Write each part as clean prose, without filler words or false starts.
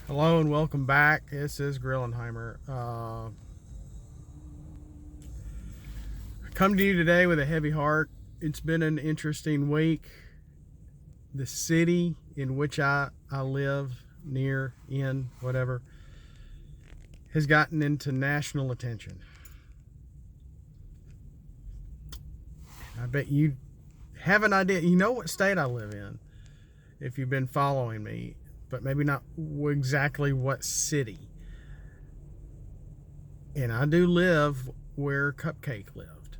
Hello and welcome back. This is Grillenheimer. I come to you today with a heavy heart. It's been an interesting week. The city in which I live, near, in, whatever, has gotten into national attention. I bet you have an idea. You know what state I live in if you've been following me, but maybe not exactly what city. And I do live where Cupcake lived.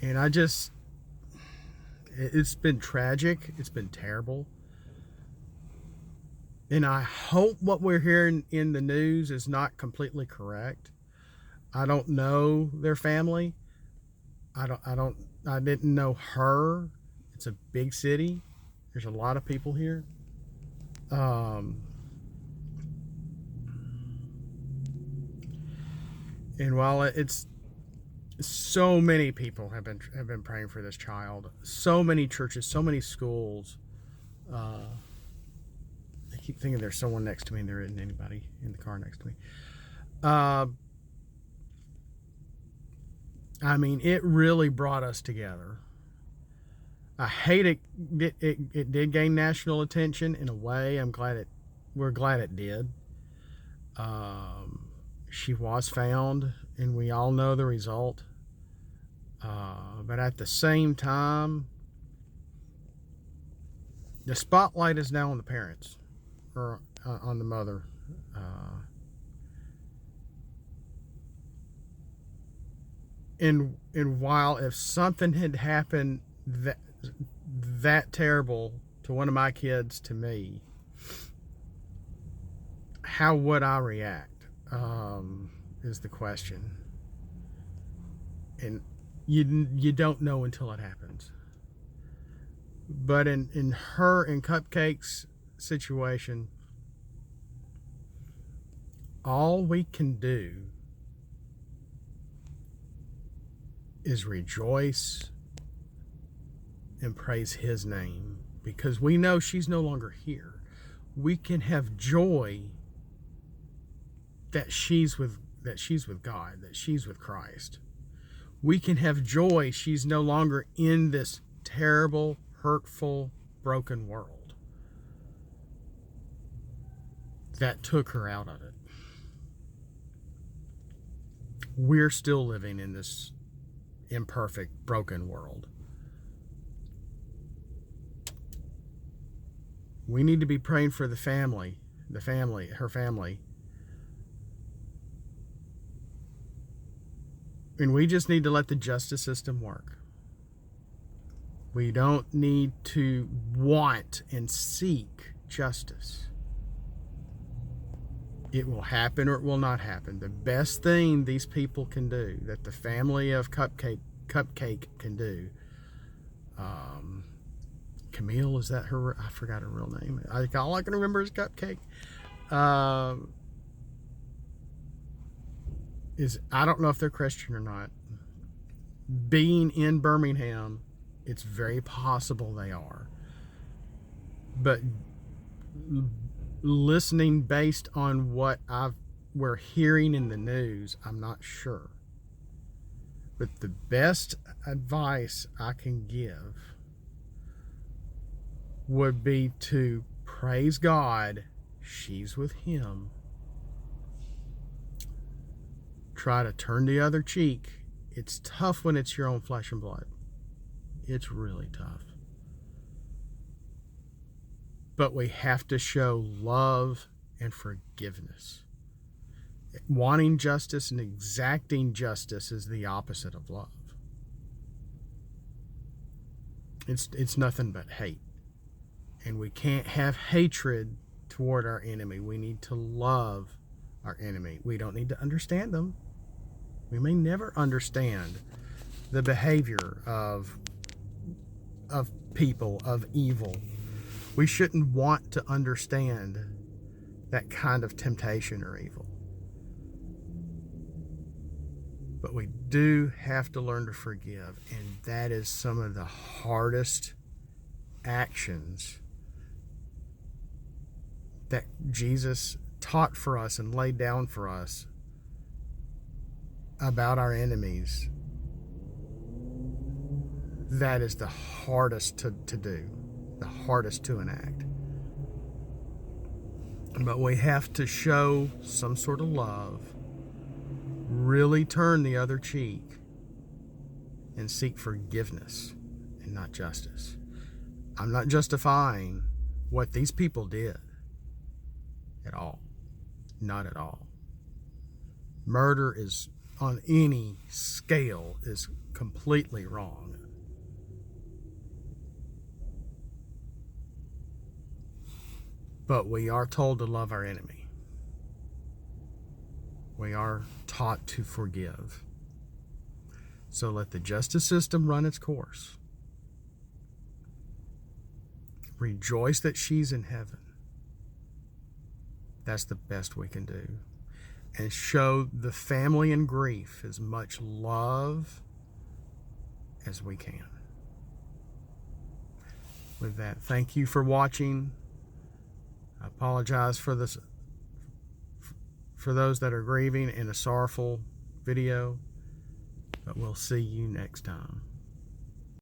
And it's been tragic. It's been terrible. And I hope what we're hearing in the news is not completely correct. I don't know their family. I didn't know her. It's a big city. There's a lot of people here. And while it's so many people have been praying for this child, so many churches, so many schools. I keep thinking there's someone next to me, and there isn't anybody in the car next to me. I mean, it really brought us together. I hate it. It did gain national attention in a way. We're glad it did. She was found, and we all know the result. But at the same time, the spotlight is now on the parents, or on the mother. And while if something had happened that terrible to one of my kids, to me, how would I react? Is the question. And you don't know until it happens. But in Cupcake's situation, all we can do is rejoice and praise his name, because we know she's no longer here. We can have joy that she's with God, that she's with Christ. We can have joy she's no longer in this terrible, hurtful, broken world that took her out of it. We're still living in this imperfect, broken world. We need to be praying for her family. And we just need to let the justice system work. We don't need to want and seek justice. It will happen or it will not happen. The best thing these people can do, that the family of Cupcake can do, Camille, is that her? I forgot her real name. All I can remember is Cupcake. I don't know if they're Christian or not. Being in Birmingham, it's very possible they are. But listening based on what we're hearing in the news, I'm not sure. But the best advice I can give would be to praise God. She's with him. Try to turn the other cheek. It's tough when it's your own flesh and blood. It's really tough. But we have to show love and forgiveness. Wanting justice and exacting justice is the opposite of love. It's nothing but hate. And we can't have hatred toward our enemy. We need to love our enemy. We don't need to understand them. We may never understand the behavior of people, of evil. We shouldn't want to understand that kind of temptation or evil. But we do have to learn to forgive, and that is some of the hardest actions that Jesus taught for us and laid down for us about our enemies, that is the hardest to do, the hardest to enact. But we have to show some sort of love, really turn the other cheek, and seek forgiveness and not justice. I'm not justifying what these people did at all. Not at all. Murder is, on any scale, is completely wrong. But we are told to love our enemy. We are taught to forgive. So let the justice system run its course. Rejoice that she's in heaven. That's the best we can do. And show the family in grief as much love as we can. With that, thank you for watching. I apologize for this, for those that are grieving in a sorrowful video, but we'll see you next time.